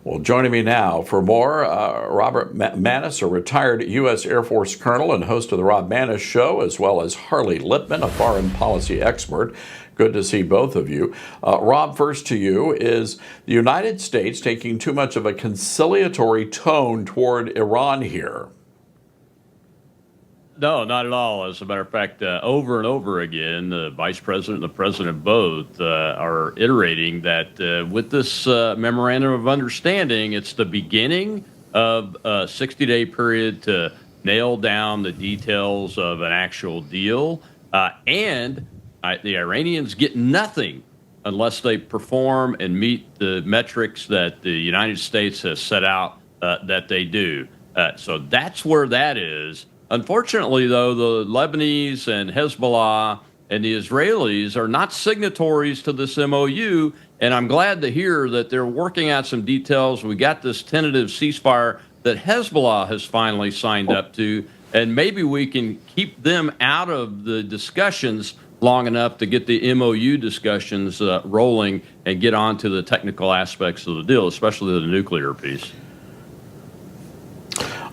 Well, joining me now for more, Robert Maness, a retired U.S. Air Force colonel and host of the Rob Maness Show, as well as Harley Lippman, a foreign policy expert. Good to see both of you. Rob, first to you. Is the United States taking too much of a conciliatory tone toward Iran here? No, not at all. As a matter of fact, over and over again, the vice president and the president both are iterating that with this memorandum of understanding, it's the beginning of a 60-day period to nail down the details of an actual deal. And the Iranians get nothing unless they perform and meet the metrics that the United States has set out that they do. So that's where that is. Unfortunately, though, the Lebanese and Hezbollah and the Israelis are not signatories to this MOU, and I'm glad to hear that they're working out some details. We got this tentative ceasefire that Hezbollah has finally signed up to, and maybe we can keep them out of the discussions long enough to get the MOU discussions rolling and get on to the technical aspects of the deal, especially the nuclear piece.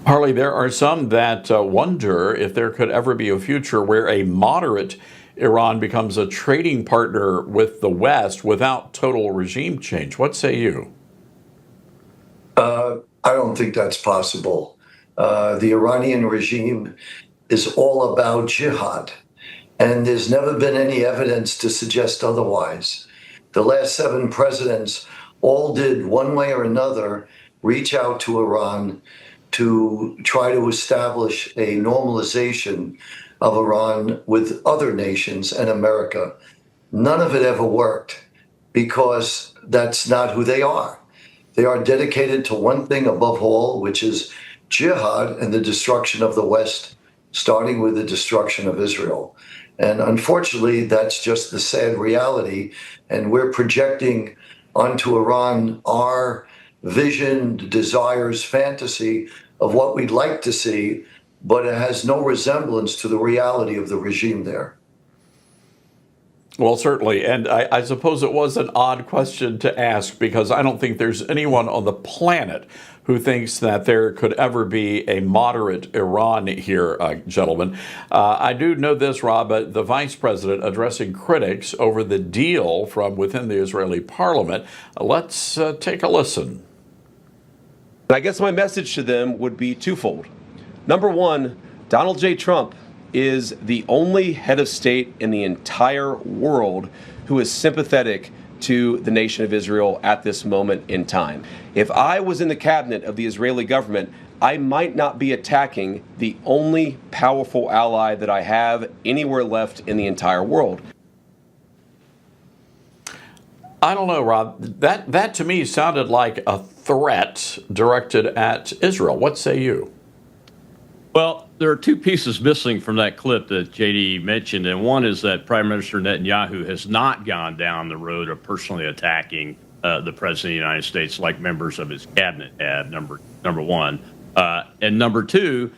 Harley, there are some that wonder if there could ever be a future where a moderate Iran becomes a trading partner with the West without total regime change. What say you? I don't think that's possible. The Iranian regime is all about jihad, and there's never been any evidence to suggest otherwise. The last 7 presidents all did, one way or another, reach out to Iran to try to establish a normalization of Iran with other nations and America. None of it ever worked because that's not who they are. They are dedicated to one thing above all, which is jihad and the destruction of the West, starting with the destruction of Israel. And unfortunately, that's just the sad reality. And we're projecting onto Iran our vision, desires, fantasy of what we'd like to see, but it has no resemblance to the reality of the regime there. Well, certainly. And I suppose it was an odd question to ask because I don't think there's anyone on the planet who thinks that there could ever be a moderate Iran here, gentlemen. I do know this, Rob, the vice president addressing critics over the deal from within the Israeli parliament. Let's take a listen. I guess my message to them would be twofold. Number one, Donald J. Trump is the only head of state in the entire world who is sympathetic to the nation of Israel at this moment in time. If I was in the cabinet of the Israeli government, I might not be attacking the only powerful ally that I have anywhere left in the entire world. I don't know, Rob. That to me sounded like a threat directed at Israel. What say you? Well, there are 2 pieces missing from that clip that JD mentioned, and one is that Prime Minister Netanyahu has not gone down the road of personally attacking the President of the United States like members of his cabinet have, number one. And number 2,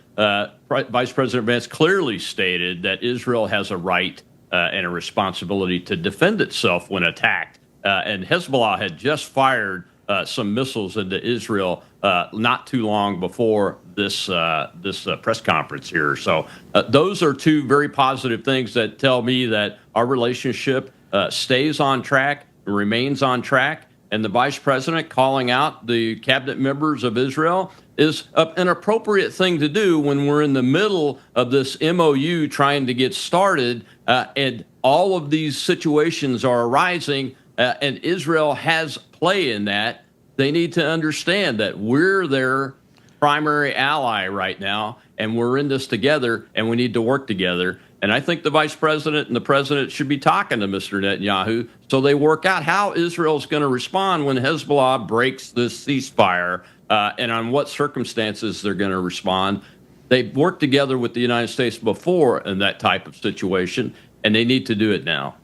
Vice President Vance clearly stated that Israel has a right and a responsibility to defend itself when attacked. And Hezbollah had just fired some missiles into Israel not too long before this press conference here. So those are 2 very positive things that tell me that our relationship stays on track, remains on track, and the vice president calling out the cabinet members of Israel is an appropriate thing to do when we're in the middle of this MOU trying to get started, and all of these situations are arising. And Israel has play in that. They need to understand that we're their primary ally right now, and we're in this together, and we need to work together. And I think the vice president and the president should be talking to Mr. Netanyahu so they work out how Israel's going to respond when Hezbollah breaks this ceasefire and on what circumstances they're going to respond. They've worked together with the United States before in that type of situation, and they need to do it now.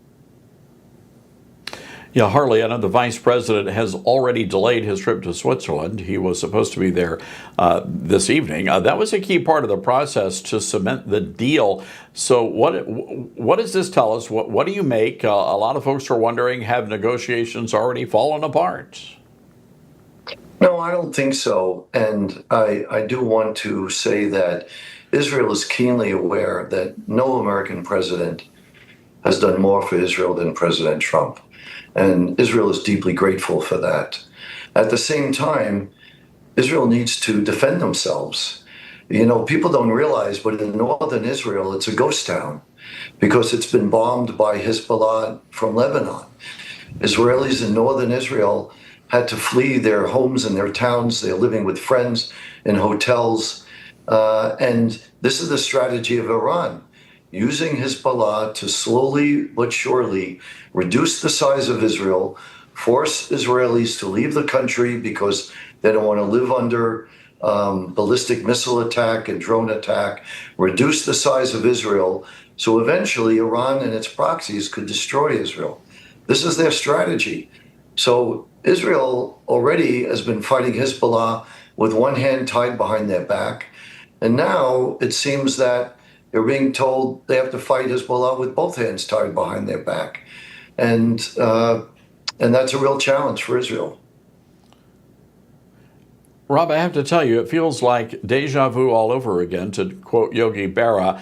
Yeah, Harley, I know the vice president has already delayed his trip to Switzerland. He was supposed to be there this evening. That was a key part of the process to cement the deal. So what does this tell us? What do you make? A lot of folks are wondering, have negotiations already fallen apart? No, I don't think so. And I do want to say that Israel is keenly aware that no American president has done more for Israel than President Trump. And Israel is deeply grateful for that. At the same time, Israel needs to defend themselves. You know, people don't realize, but in northern Israel, it's a ghost town because it's been bombed by Hezbollah from Lebanon. Israelis in northern Israel had to flee their homes and their towns. They're living with friends in hotels. And this is the strategy of Iran, using Hezbollah to slowly but surely reduce the size of Israel, force Israelis to leave the country because they don't want to live under ballistic missile attack and drone attack, reduce the size of Israel, so eventually Iran and its proxies could destroy Israel. This is their strategy. So Israel already has been fighting Hezbollah with one hand tied behind their back. And now it seems that they're being told they have to fight Hezbollah with both hands tied behind their back. And that's a real challenge for Israel. Rob, I have to tell you, it feels like deja vu all over again, to quote Yogi Berra.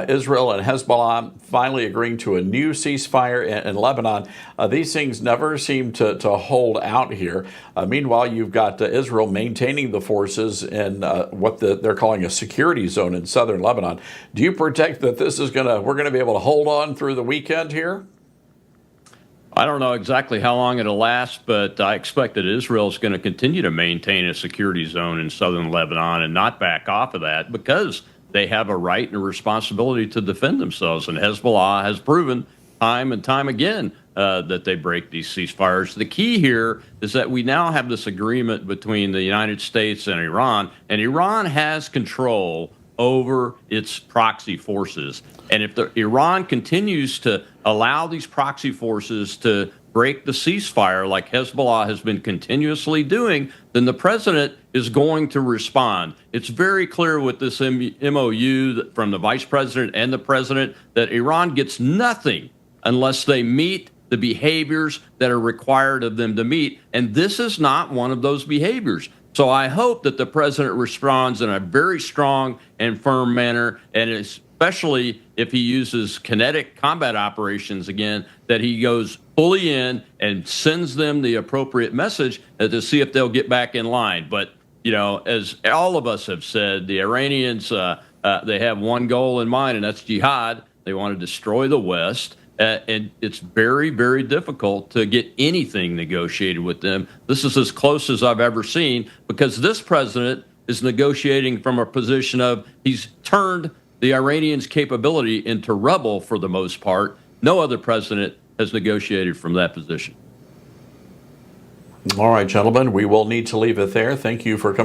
Israel and Hezbollah finally agreeing to a new ceasefire in Lebanon. These things never seem to hold out here. Meanwhile, you've got Israel maintaining the forces in what they're calling a security zone in southern Lebanon. Do you predict that we're going to be able to hold on through the weekend here? I don't know exactly how long it'll last, but I expect that Israel is going to continue to maintain a security zone in southern Lebanon and not back off of that because they have a right and a responsibility to defend themselves. And Hezbollah has proven time and time again that they break these ceasefires. The key here is that we now have this agreement between the United States and Iran has control over its proxy forces. And if Iran continues to allow these proxy forces to break the ceasefire like Hezbollah has been continuously doing, then the president is going to respond. It's very clear with this MOU from the vice president and the president that Iran gets nothing unless they meet the behaviors that are required of them to meet. And this is not one of those behaviors. So I hope that the president responds in a very strong and firm manner, and especially if he uses kinetic combat operations again, that he goes fully in and sends them the appropriate message to see if they'll get back in line. But, you know, as all of us have said, the Iranians, they have one goal in mind, and that's jihad. They want to destroy the West. And it's very, very difficult to get anything negotiated with them. This is as close as I've ever seen because this president is negotiating from a position of he's turned the Iranians' capability into rubble for the most part. No other president has negotiated from that position. All right, gentlemen, we will need to leave it there. Thank you for coming.